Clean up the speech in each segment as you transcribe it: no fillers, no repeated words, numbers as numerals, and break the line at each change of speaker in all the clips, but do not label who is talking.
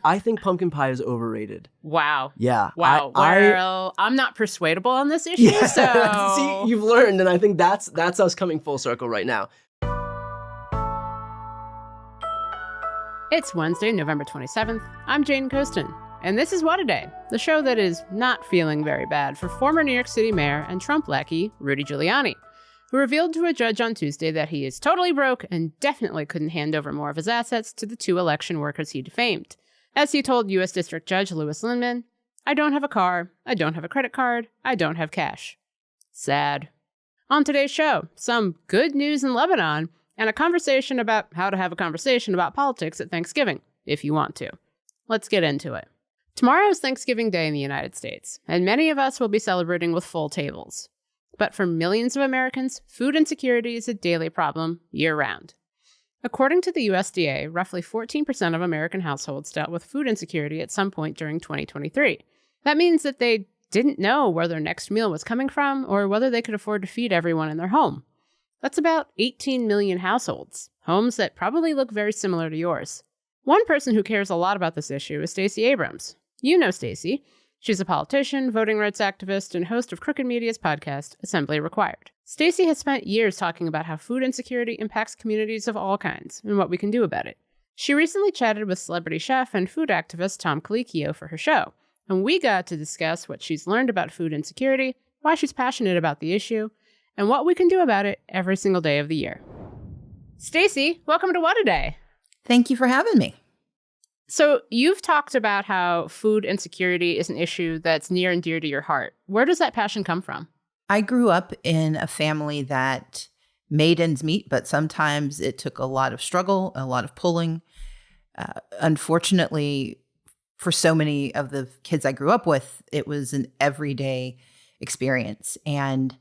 I think pumpkin pie is overrated.
Wow.
Yeah.
Wow. Well, I'm not persuadable on this issue, so...
See, you've learned, and I think that's us coming full circle right now.
It's Wednesday, November 27th. I'm Jane Coaston, and this is What a Day, the show that is not feeling very bad for former New York City Mayor and Trump lackey Rudy Giuliani, who revealed to a judge on Tuesday that he is totally broke and definitely couldn't hand over more of his assets to the 2 election workers he defamed. As he told U.S. District Judge Louis Lindman, "I don't have a car, I don't have a credit card, I don't have cash." Sad. On today's show, some good news in Lebanon, and a conversation about how to have a conversation about politics at Thanksgiving, if you want to. Let's get into it. Tomorrow is Thanksgiving Day in the United States, and many of us will be celebrating with full tables. But for millions of Americans, food insecurity is a daily problem year-round. According to the USDA, roughly 14% of American households dealt with food insecurity at some point during 2023. That means that they didn't know where their next meal was coming from or whether they could afford to feed everyone in their home. That's about 18 million households, homes that probably look very similar to yours. One person who cares a lot about this issue is Stacey Abrams. You know Stacey. She's a politician, voting rights activist, and host of Crooked Media's podcast, Assembly Required. Stacey has spent years talking about how food insecurity impacts communities of all kinds and what we can do about it. She recently chatted with celebrity chef and food activist Tom Colicchio for her show, and we got to discuss what she's learned about food insecurity, why she's passionate about the issue, and what we can do about it every single day of the year. Stacey, welcome to What a Day.
Thank you for having me.
So you've talked about how food insecurity is an issue that's near and dear to your heart. Where does that passion come from?
I grew up in a family that made ends meet, but sometimes it took a lot of struggle, a lot of pulling. Unfortunately, for so many of the kids I grew up with, it was an everyday experience. And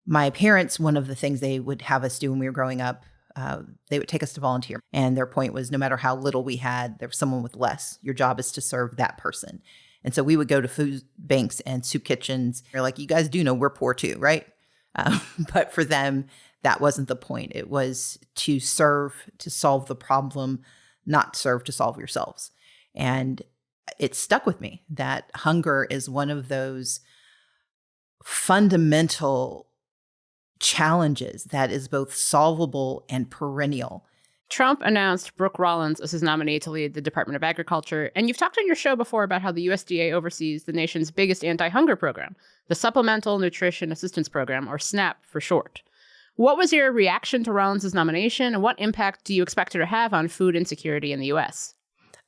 my parents, one of the things they would have us do when we were growing up, they would take us to volunteer. And their point was no matter how little we had, there was someone with less. Your job is to serve that person. And so we would go to food banks and soup kitchens. They're like, you guys do know we're poor too, right? But for them, that wasn't the point. It was to serve, to solve the problem, not serve to solve yourselves. And it stuck with me that hunger is one of those fundamental challenges that is both solvable and perennial.
Trump announced Brooke Rollins as his nominee to lead the Department of Agriculture, and you've talked on your show before about how the USDA oversees the nation's biggest anti-hunger program, the Supplemental Nutrition Assistance Program, or SNAP for short. What was your reaction to Rollins' nomination, and what impact do you expect her to have on food insecurity in the U.S.?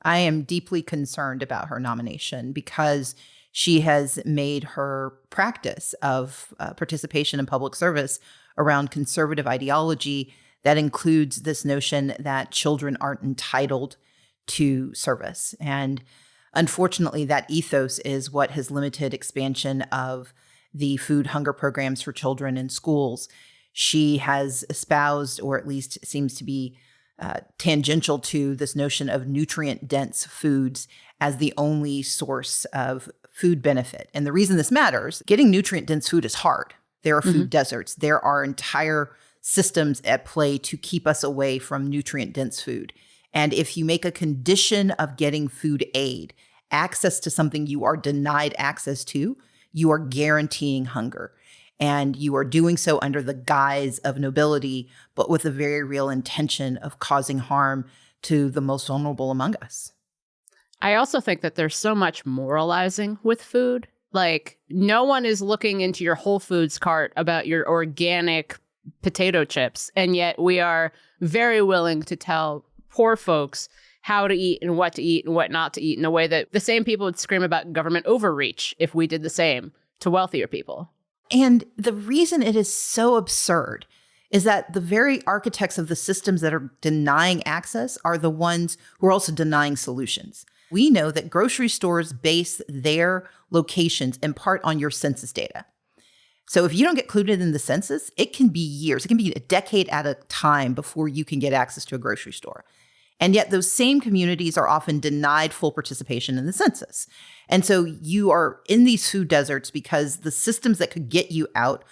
I am deeply concerned about her nomination because she has made her practice of participation in public service around conservative ideology that includes this notion that children aren't entitled to service. And unfortunately, that ethos is what has limited expansion of the food hunger programs for children in schools. She has espoused, or at least seems to be tangential to, this notion of nutrient-dense foods as the only source of food benefit. And the reason this matters, getting nutrient-dense food is hard. There are food deserts. There are entire systems at play to keep us away from nutrient-dense food. And if you make a condition of getting food aid, access to something you are denied access to, you are guaranteeing hunger. And you are doing so under the guise of nobility, but with a very real intention of causing harm to the most vulnerable among us.
I also think that there's so much moralizing with food. Like, no one is looking into your Whole Foods cart about your organic potato chips, and yet we are very willing to tell poor folks how to eat and what not to eat in a way that the same people would scream about government overreach if we did the same to wealthier people.
And the reason it is so absurd is that the very architects of the systems that are denying access are the ones who are also denying solutions. We know that grocery stores base their locations in part on your census data. So if you don't get included in the census, it can be years. It can be a decade at a time before you can get access to a grocery store. And yet those same communities are often denied full participation in the census. And so you are in these food deserts because the systems that could get you out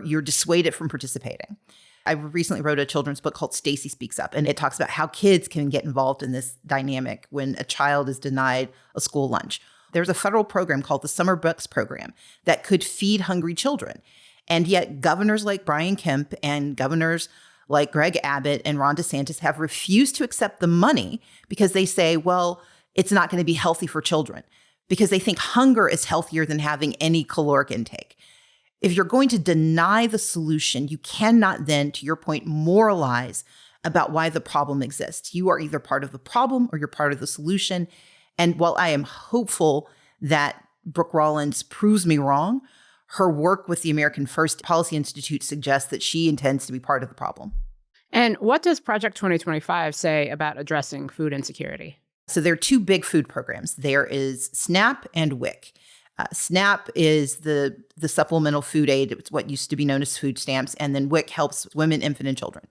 you're dissuaded from participating. I recently wrote a children's book called Stacey Speaks Up, and it talks about how kids can get involved in this dynamic when a child is denied a school lunch. There's a federal program called the Summer Books Program that could feed hungry children. And yet governors like Brian Kemp and governors like Greg Abbott and Ron DeSantis have refused to accept the money because they say, well, it's not going to be healthy for children, because they think hunger is healthier than having any caloric intake. If you're going to deny the solution, you cannot then, to your point, moralize about why the problem exists. You are either part of the problem or you're part of the solution. And while I am hopeful that Brooke Rollins proves me wrong, her work with the American First Policy Institute suggests that she intends to be part of the problem.
And what does Project 2025 say about addressing food insecurity?
So there are two big food programs. There is SNAP and WIC. SNAP is the supplemental food aid. It's what used to be known as food stamps. And then WIC helps women, infant, and children.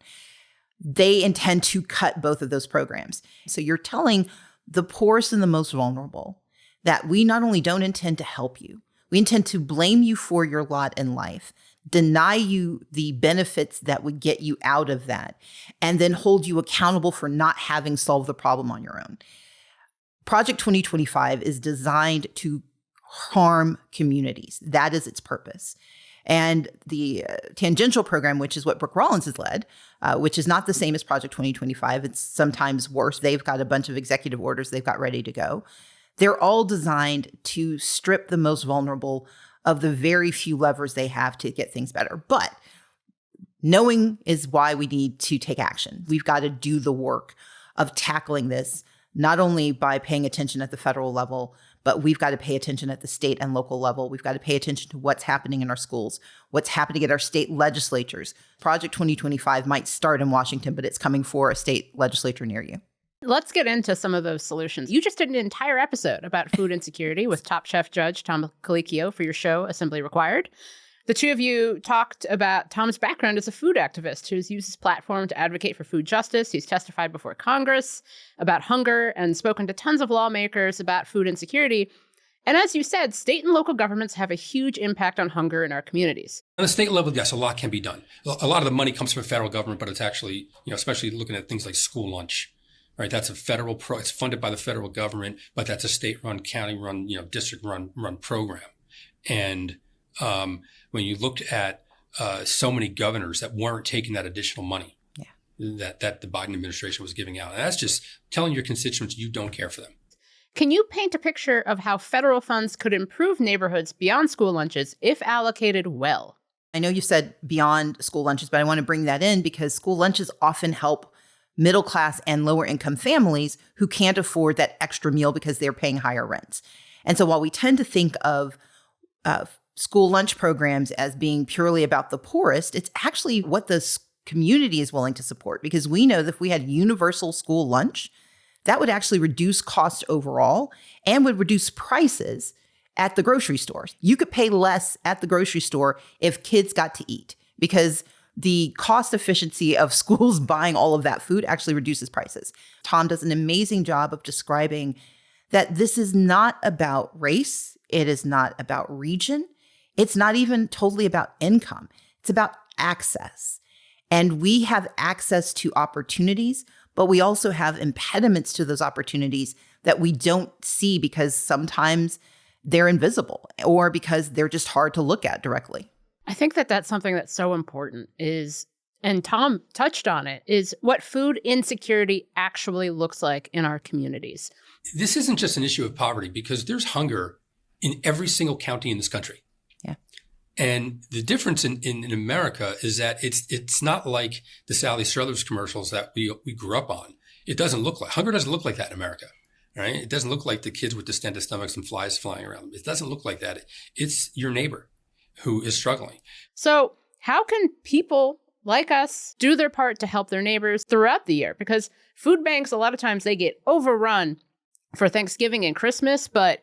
They intend to cut both of those programs. So you're telling the poorest and the most vulnerable that we not only don't intend to help you, we intend to blame you for your lot in life, deny you the benefits that would get you out of that, and then hold you accountable for not having solved the problem on your own. Project 2025 is designed to harm communities. That is its purpose. And the tangential program, which is what Brooke Rollins has led, which is not the same as Project 2025. It's sometimes worse. They've got a bunch of executive orders they've got ready to go. They're all designed to strip the most vulnerable of the very few levers they have to get things better. But knowing is why we need to take action. We've got to do the work of tackling this, not only by paying attention at the federal level, but we've got to pay attention at the state and local level. We've got to pay attention to what's happening in our schools, what's happening at our state legislatures. Project 2025 might start in Washington, but it's coming for a state legislature near you.
Let's get into some of those solutions. You just did an entire episode about food insecurity with Top Chef judge Tom Colicchio for your show, Assembly Required. The two of you talked about Tom's background as a food activist who's used his platform to advocate for food justice. He's testified before Congress about hunger and spoken to tons of lawmakers about food insecurity. And as you said, state and local governments have a huge impact on hunger in our communities.
On the state level, yes, a lot can be done. A lot of the money comes from the federal government, but it's actually, especially looking at things like school lunch, right? That's a federal it's funded by the federal government, but that's a state-run, county-run, district-run program. And when you looked at so many governors that weren't taking that additional money that the Biden administration was giving out, and that's just telling your constituents you don't care for them.
Can you paint a picture of how federal funds could improve neighborhoods beyond school lunches if allocated well?
I know you said beyond school lunches, but I want to bring that in because school lunches often help middle class and lower income families who can't afford that extra meal because they're paying higher rents. And so while we tend to think of school lunch programs as being purely about the poorest, it's actually what the community is willing to support, because we know that if we had universal school lunch, that would actually reduce cost overall and would reduce prices at the grocery store. You could pay less at the grocery store if kids got to eat, because the cost efficiency of schools buying all of that food actually reduces prices. Tom does an amazing job of describing that this is not about race. It is not about region. It's not even totally about income. It's about access. And we have access to opportunities, but we also have impediments to those opportunities that we don't see because sometimes they're invisible or because they're just hard to look at directly.
I think that that's something that's so important is, and Tom touched on it, is what food insecurity actually looks like in our communities.
This isn't just an issue of poverty because there's hunger in every single county in this country.
Yeah.
And the difference in America is that it's not like the Sally Struthers commercials that we grew up on. It doesn't look like, hunger doesn't look like that in America, right? It doesn't look like the kids with distended stomachs and flies flying around them. It doesn't look like that. It's your neighbor who is struggling.
So how can people like us do their part to help their neighbors throughout the year? Because food banks, a lot of times they get overrun for Thanksgiving and Christmas, but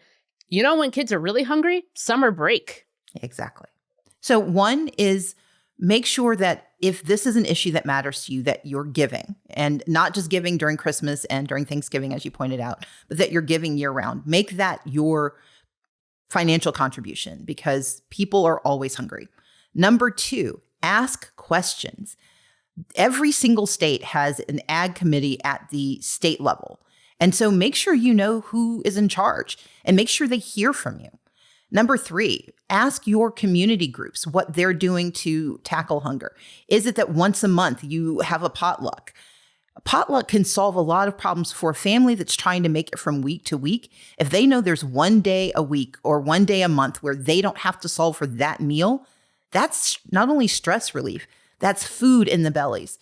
when kids are really hungry? Summer break.
Exactly. So one is make sure that if this is an issue that matters to you, that you're giving, and not just giving during Christmas and during Thanksgiving, as you pointed out, but that you're giving year round. Make that your financial contribution because people are always hungry. Number two, ask questions. Every single state has an ag committee at the state level. And so make sure you know who is in charge and make sure they hear from you. Number 3, ask your community groups what they're doing to tackle hunger. Is it that once a month you have a potluck? A potluck can solve a lot of problems for a family that's trying to make it from week to week. If they know there's one day a week or one day a month where they don't have to solve for that meal, that's not only stress relief, that's food in the bellies.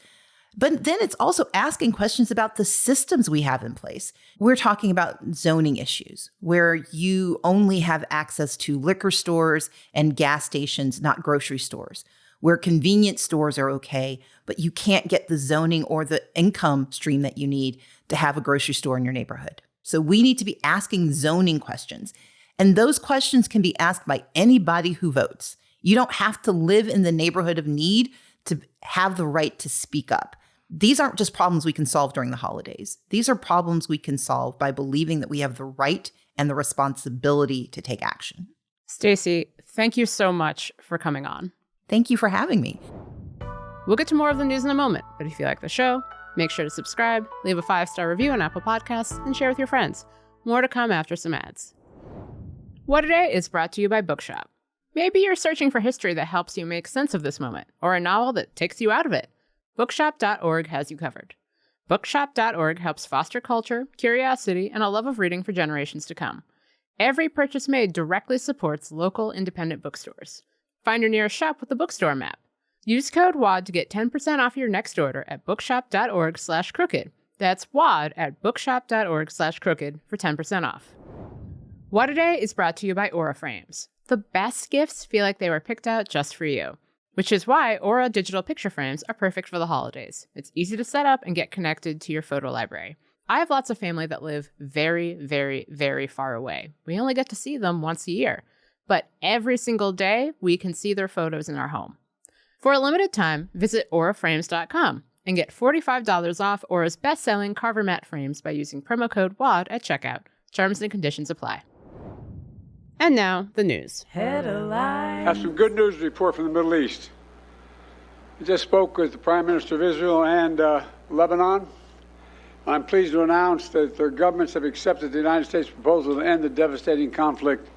But then it's also asking questions about the systems we have in place. We're talking about zoning issues where you only have access to liquor stores and gas stations, not grocery stores, where convenience stores are okay, but you can't get the zoning or the income stream that you need to have a grocery store in your neighborhood. So we need to be asking zoning questions. And those questions can be asked by anybody who votes. You don't have to live in the neighborhood of need to have the right to speak up. These aren't just problems we can solve during the holidays. These are problems we can solve by believing that we have the right and the responsibility to take action.
Stacey, thank you so much for coming on.
Thank you for having me.
We'll get to more of the news in a moment, but if you like the show, make sure to subscribe, leave a 5-star review on Apple Podcasts, and share with your friends. More to come after some ads. What Today is brought to you by Bookshop. Maybe you're searching for history that helps you make sense of this moment, or a novel that takes you out of it. Bookshop.org has you covered. Bookshop.org helps foster culture, curiosity, and a love of reading for generations to come. Every purchase made directly supports local independent bookstores. Find your nearest shop with the bookstore map. Use code WAD to get 10% off your next order at bookshop.org/crooked. That's WAD at bookshop.org/crooked for 10% off. What Today is brought to you by Aura Frames. The best gifts feel like they were picked out just for you. Which is why Aura digital picture frames are perfect for the holidays. It's easy to set up and get connected to your photo library. I have lots of family that live very, very, very far away. We only get to see them once a year. But every single day, we can see their photos in our home. For a limited time, visit auraframes.com and get $45 off Aura's best-selling Carver matte frames by using promo code WAD at checkout. Terms and conditions apply. And now, the news.
I have some good news to report from the Middle East. I just spoke with the Prime Minister of Israel and Lebanon. I'm pleased to announce that their governments have accepted the United States proposal to end the devastating conflict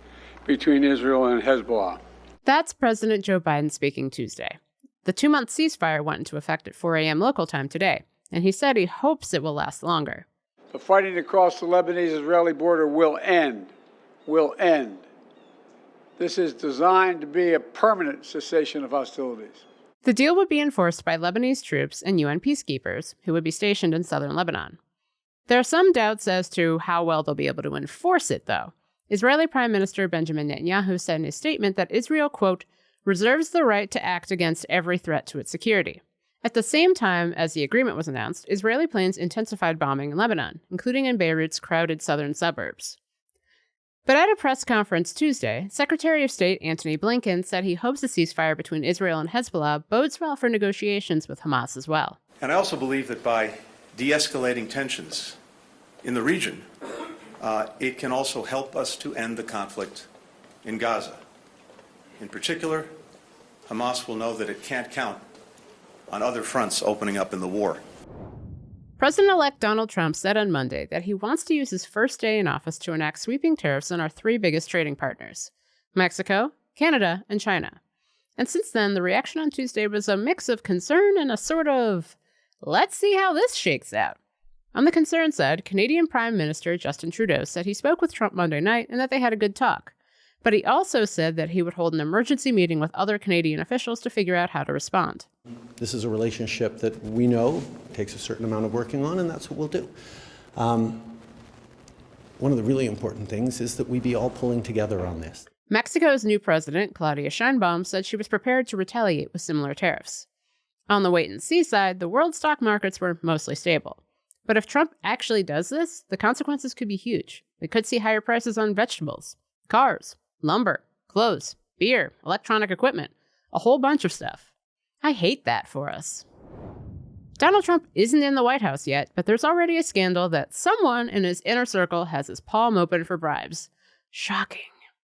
between Israel and Hezbollah.
That's President Joe Biden speaking Tuesday. The 2-month ceasefire went into effect at 4 a.m. local time today, and he said he hopes it will last longer.
The fighting across the Lebanese-Israeli border will end. Will end. This is designed to be a permanent cessation of hostilities.
The deal would be enforced by Lebanese troops and UN peacekeepers who would be stationed in southern Lebanon. There are some doubts as to how well they'll be able to enforce it, though. Israeli Prime Minister Benjamin Netanyahu said in his statement that Israel, quote, reserves the right to act against every threat to its security. At the same time as the agreement was announced, Israeli planes intensified bombing in Lebanon, including in Beirut's crowded southern suburbs. But at a press conference Tuesday, Secretary of State Antony Blinken said he hopes the ceasefire between Israel and Hezbollah bodes well for negotiations with Hamas as well.
And I also believe that by de-escalating tensions in the region, it can also help us to end the conflict in Gaza. In particular, Hamas will know that it can't count on other fronts opening up in the war.
President-elect Donald Trump said on Monday that he wants to use his first day in office to enact sweeping tariffs on our 3 biggest trading partners, Mexico, Canada, and China. And since then, the reaction on Tuesday was a mix of concern and a sort of, let's see how this shakes out. On the concern side, Canadian Prime Minister Justin Trudeau said he spoke with Trump Monday night and that they had a good talk. But he also said that he would hold an emergency meeting with other Canadian officials to figure out how to respond.
This is a relationship that we know takes a certain amount of working on, and that's what we'll do. One of the really important things is that we be all pulling together on this.
Mexico's new president, Claudia Sheinbaum, said she was prepared to retaliate with similar tariffs. On the wait-and-see side, the world stock markets were mostly stable. But if Trump actually does this, the consequences could be huge. We could see higher prices on vegetables, cars, lumber, clothes, beer, electronic equipment, a whole bunch of stuff. I hate that for us. Donald Trump isn't in the White House yet, but there's already a scandal that someone in his inner circle has his palm open for bribes. Shocking.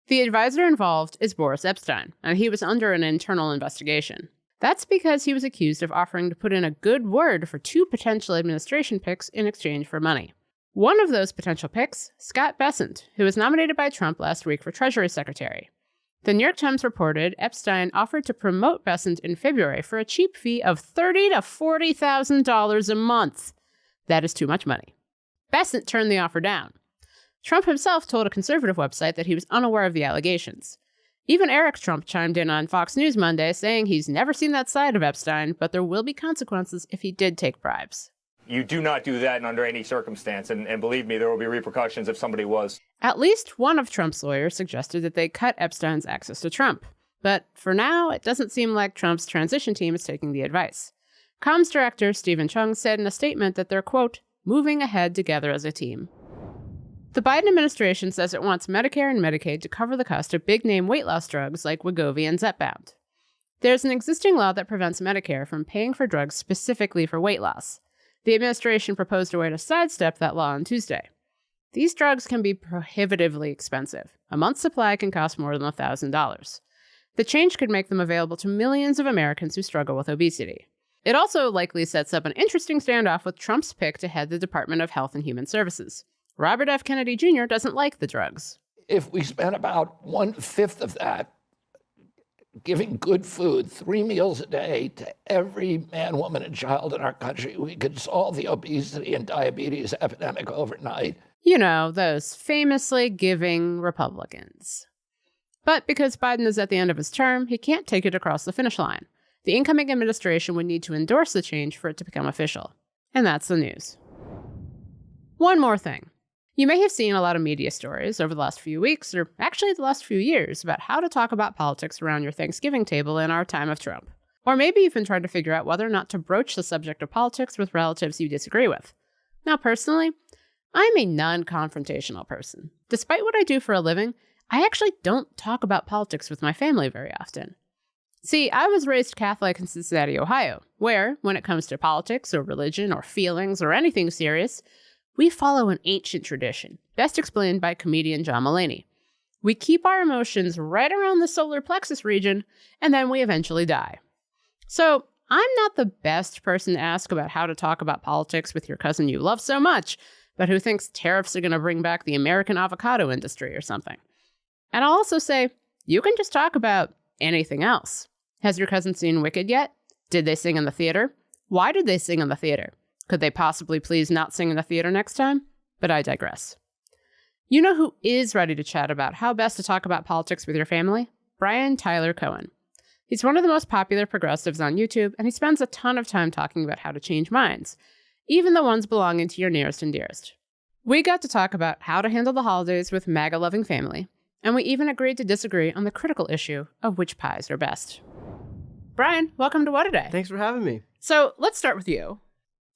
The advisor involved is Boris Epstein, and he was under an internal investigation. That's because he was accused of offering to put in a good word for 2 potential administration picks in exchange for money. One of those potential picks, Scott Bessent, who was nominated by Trump last week for Treasury Secretary. The New York Times reported Epstein offered to promote Bessent in February for a cheap fee of $30,000 to $40,000 a month. That is too much money. Bessent turned the offer down. Trump himself told a conservative website that he was unaware of the allegations. Even Eric Trump chimed in on Fox News Monday, saying he's never seen that side of Epstein, but there will be consequences if he did take bribes.
You do not do that under any circumstance, and believe me, there will be repercussions if somebody was.
At least one of Trump's lawyers suggested that they cut Epstein's access to Trump. But for now, it doesn't seem like Trump's transition team is taking the advice. Comms director Stephen Chung said in a statement that they're, quote, moving ahead together as a team. The Biden administration says it wants Medicare and Medicaid to cover the cost of big-name weight loss drugs like Wegovy and Zepbound. There's an existing law that prevents Medicare from paying for drugs specifically for weight loss. The administration proposed a way to sidestep that law on Tuesday. These drugs can be prohibitively expensive. A month's supply can cost more than $1,000. The change could make them available to millions of Americans who struggle with obesity. It also likely sets up an interesting standoff with Trump's pick to head the Department of Health and Human Services. Robert F. Kennedy Jr. doesn't like the drugs.
If we spent about 1/5 of that giving good food, 3 meals a day to every man, woman, and child in our country, we could solve the obesity and diabetes epidemic overnight.
You know, those famously giving Republicans. But because Biden is at the end of his term, he can't take it across the finish line. The incoming administration would need to endorse the change for it to become official. And that's the news. One more thing. You may have seen a lot of media stories over the last few weeks, or actually the last few years, about how to talk about politics around your Thanksgiving table in our time of Trump. Or maybe you've been trying to figure out whether or not to broach the subject of politics with relatives you disagree with. Now, personally, I'm a non-confrontational person. Despite what I do for a living, I actually don't talk about politics with my family very often. See, I was raised Catholic in Cincinnati, Ohio, where, when it comes to politics or religion or feelings or anything serious, we follow an ancient tradition, best explained by comedian John Mulaney. We keep our emotions right around the solar plexus region, and then we eventually die. So, I'm not the best person to ask about how to talk about politics with your cousin you love so much, but who thinks tariffs are going to bring back the American avocado industry or something. And I'll also say, you can just talk about anything else. Has your cousin seen Wicked yet? Did they sing in the theater? Why did they sing in the theater? Could they possibly please not sing in the theater next time? But I digress. You know who is ready to chat about how best to talk about politics with your family? Brian Tyler Cohen. He's one of the most popular progressives on YouTube, and he spends a ton of time talking about how to change minds, even the ones belonging to your nearest and dearest. We got to talk about how to handle the holidays with MAGA-loving family, and we even agreed to disagree on the critical issue of which pies are best. Brian, welcome to What A Day.
Thanks for having me.
So let's start with you.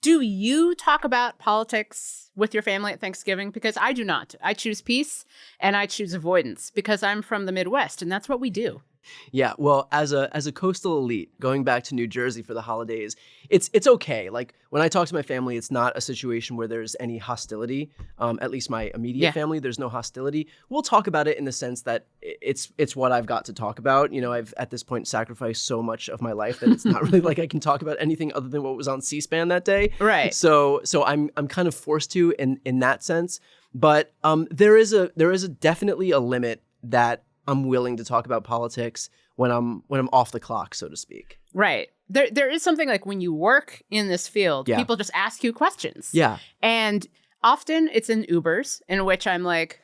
Do you talk about politics with your family at Thanksgiving? Because I do not. I choose peace and I choose avoidance because I'm from the Midwest and that's what we do.
Yeah, well, as a coastal elite, going back to New Jersey for the holidays, it's okay. Like, when I talk to my family, it's not a situation where there's any hostility. At least my immediate family, there's no hostility. We'll talk about it in the sense that it's what I've got to talk about. You know, I've at this point sacrificed so much of my life that it's not really like I can talk about anything other than what was on C-SPAN that day.
Right.
So I'm kind of forced to in that sense. But there is definitely a limit that I'm willing to talk about politics when I'm off the clock, so to speak.
Right. There is something like when you work in this field, people just ask you questions.
Yeah. And
often it's in Ubers in which I'm like,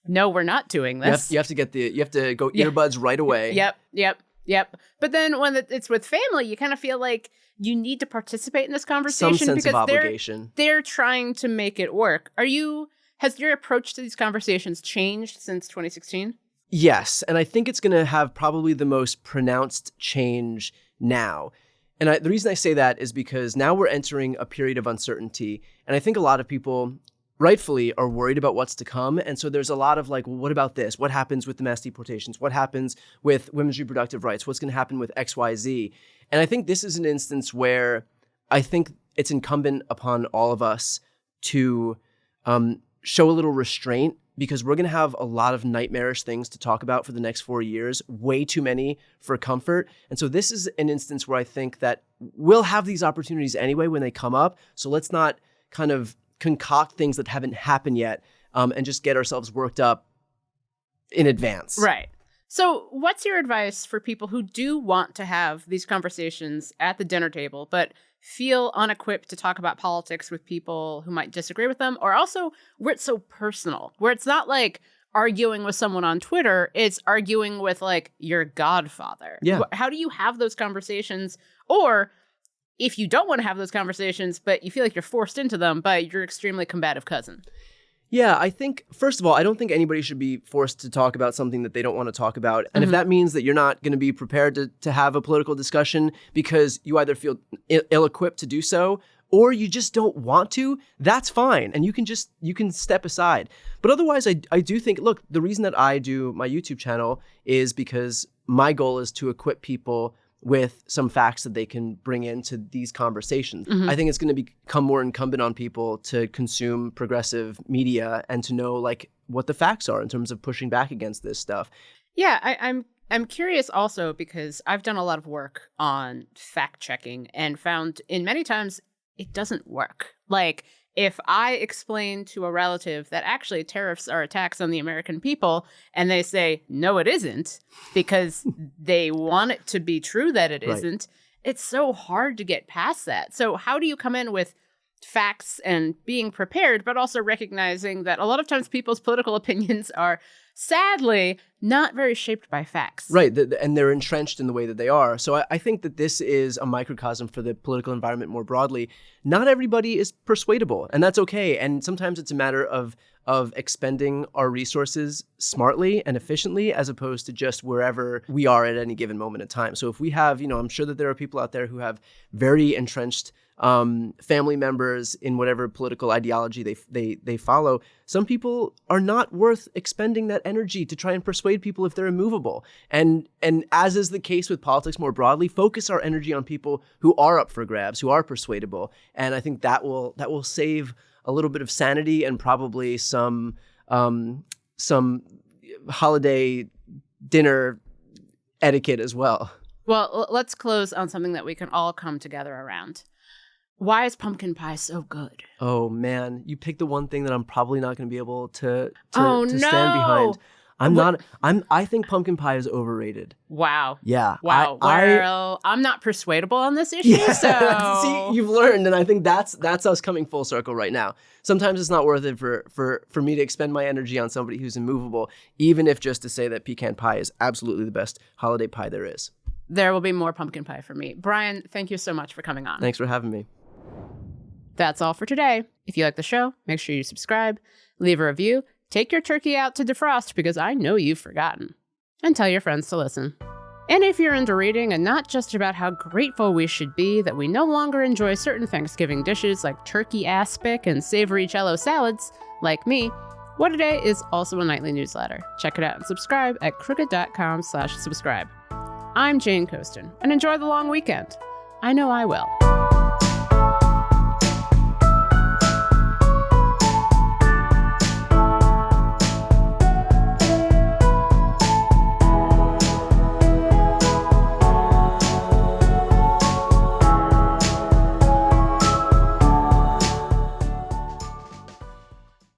no, we're not doing this.
You have to go earbuds right away.
Yep. But then when it's with family, you kind of feel like you need to participate in this conversation.
Some sense
because
of obligation.
They're trying to make it work. Has your approach to these conversations changed since 2016?
Yes, and I think it's going to have probably the most pronounced change now. And the reason I say that is because now we're entering a period of uncertainty, and I think a lot of people rightfully are worried about what's to come. And so there's a lot of like, well, what about this? What happens with the mass deportations? What happens with women's reproductive rights? What's going to happen with XYZ? And I think this is an instance where I think it's incumbent upon all of us to show a little restraint because we're going to have a lot of nightmarish things to talk about for the next 4 years, way too many for comfort. And so this is an instance where I think that we'll have these opportunities anyway when they come up. So let's not kind of concoct things that haven't happened yet and just get ourselves worked up in advance.
Right. So what's your advice for people who do want to have these conversations at the dinner table, but feel unequipped to talk about politics with people who might disagree with them, or also where it's so personal, where it's not like arguing with someone on Twitter, it's arguing with like your godfather?
Yeah.
How do you have those conversations? Or if you don't want to have those conversations, but you feel like you're forced into them by your extremely combative cousin?
Yeah, I think, first of all, I don't think anybody should be forced to talk about something that they don't want to talk about. And if that means that you're not going to be prepared to have a political discussion because you either feel ill-equipped to do so or you just don't want to, that's fine. And you can step aside. But otherwise, I do think, look, the reason that I do my YouTube channel is because my goal is to equip people with some facts that they can bring into these conversations. I think it's going to become more incumbent on people to consume progressive media and to know like what the facts are in terms of pushing back against this stuff.
Yeah, I'm curious also because I've done a lot of work on fact checking and found in many times it doesn't work. Like if I explain to a relative that actually tariffs are a tax on the American people and they say, no, it isn't, because they want it to be true that it isn't, it's so hard to get past that. So how do you come in with facts and being prepared, but also recognizing that a lot of times people's political opinions are sadly not very shaped by facts?
Right, and they're entrenched in the way that they are. So I think that this is a microcosm for the political environment more broadly. Not everybody is persuadable, and that's okay. And sometimes it's a matter of expending our resources smartly and efficiently as opposed to just wherever we are at any given moment in time. So if we have, I'm sure that there are people out there who have very entrenched family members in whatever political ideology they follow. Some people are not worth expending that energy to try and persuade people if they're immovable. And as is the case with politics more broadly, focus our energy on people who are up for grabs, who are persuadable. And I think that will save a little bit of sanity and probably some holiday dinner etiquette as well.
Well, let's close on something that we can all come together around. Why is pumpkin pie so good?
Oh man, you picked the one thing that I'm probably not going to be able to
no.
stand behind. I think pumpkin pie is overrated.
Wow.
Yeah.
Wow. Well, I'm not persuadable on this issue. Yeah. So
see, you've learned, and I think that's us coming full circle right now. Sometimes it's not worth it for me to expend my energy on somebody who's immovable, even if just to say that pecan pie is absolutely the best holiday pie there is.
There will be more pumpkin pie for me. Brian, thank you so much for coming on.
Thanks for having me.
That's all for today. If you like the show, make sure you subscribe, leave a review, take your turkey out to defrost because I know you've forgotten, and tell your friends to listen. And if you're into reading and not just about how grateful we should be that we no longer enjoy certain Thanksgiving dishes like turkey aspic and savory cello salads, like me, What A Day is also a nightly newsletter. Check it out and subscribe at crooked.com/subscribe. I'm Jane Coaston, and enjoy the long weekend. I know I will.